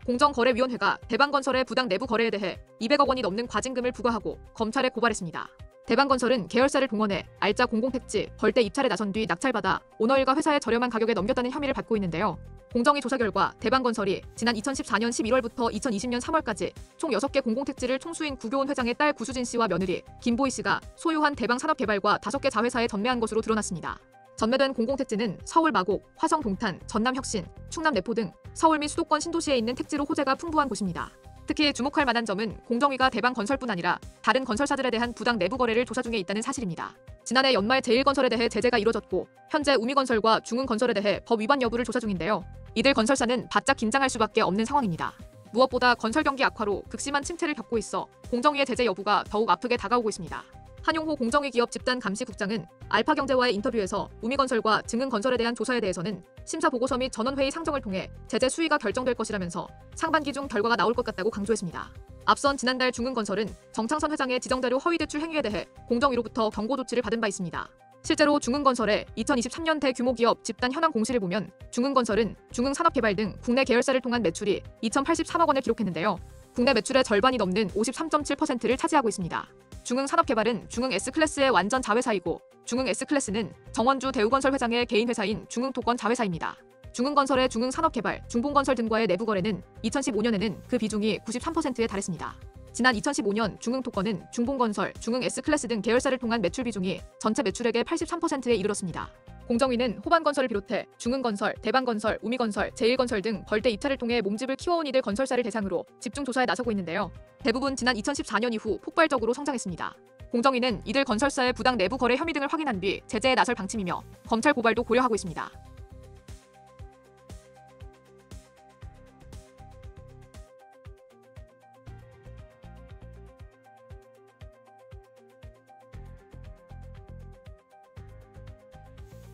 공정거래위원회가 대방건설의 부당 내부 거래에 대해 200억 원이 넘는 과징금을 부과하고 검찰에 고발했습니다. 대방건설은 계열사를 동원해 알짜 공공택지, 벌떼 입찰에 나선 뒤 낙찰받아 오너일과 회사에 저렴한 가격에 넘겼다는 혐의를 받고 있는데요. 공정위 조사 결과 대방건설이 지난 2014년 11월부터 2020년 3월까지 총 6개 공공택지를 총수인 구교훈 회장의 딸 구수진 씨와 며느리 김보희 씨가 소유한 대방산업개발과 5개 자회사에 전매한 것으로 드러났습니다. 전매된 공공택지는 서울 마곡, 화성 동탄, 전남 혁신, 충남 내포 등 서울 및 수도권 신도시에 있는 택지로 호재가 풍부한 곳입니다. 특히 주목할 만한 점은 공정위가 대방건설뿐 아니라 다른 건설사들에 대한 부당 내부 거래를 조사 중에 있다는 사실입니다. 지난해 연말 제1건설에 대해 제재가 이뤄졌고 현재 우미건설과 중흥건설에 대해 법 위반 여부를 조사 중인데요. 이들 건설사는 바짝 긴장할 수밖에 없는 상황입니다. 무엇보다 건설 경기 악화로 극심한 침체를 겪고 있어 공정위의 제재 여부가 더욱 아프게 다가오고 있습니다. 한용호 공정위 기업 집단 감시국장은 알파경제와의 인터뷰에서 우미건설과 증흥건설에 대한 조사에 대해서는 심사 보고서 및 전원회의 상정을 통해 제재 수위가 결정될 것이라면서 상반기 중 결과가 나올 것 같다고 강조했습니다. 앞선 지난달 중흥건설은 정창선 회장의 지정자료 허위 대출 행위에 대해 공정위로부터 경고 조치를 받은 바 있습니다. 실제로 중흥건설의 2023년 대규모 기업 집단 현황 공시를 보면 중흥건설은 중흥산업개발 등 국내 계열사를 통한 매출이 2,083억 원을 기록했는데요. 국내 매출의 절반이 넘는 53.7%를 차지하고 있습니다. 중흥산업개발은 중흥 S클래스의 완전 자회사이고 중흥 S클래스는 정원주 대우건설 회장의 개인 회사인 중흥토건 자회사입니다. 중흥건설의 중흥산업개발, 중봉건설 등과의 내부 거래는 2015년에는 그 비중이 93%에 달했습니다. 지난 2015년 중흥토건은 중봉건설, 중흥 S클래스 등 계열사를 통한 매출 비중이 전체 매출액의 83%에 이르렀습니다. 공정위는 호반건설을 비롯해 중흥건설, 대방건설, 우미건설, 제1건설 등 벌떼 입찰을 통해 몸집을 키워온 이들 건설사를 대상으로 집중 조사에 나서고 있는데요. 대부분 지난 2014년 이후 폭발적으로 성장했습니다. 공정위는 이들 건설사의 부당 내부 거래 혐의 등을 확인한 뒤 제재에 나설 방침이며 검찰 고발도 고려하고 있습니다.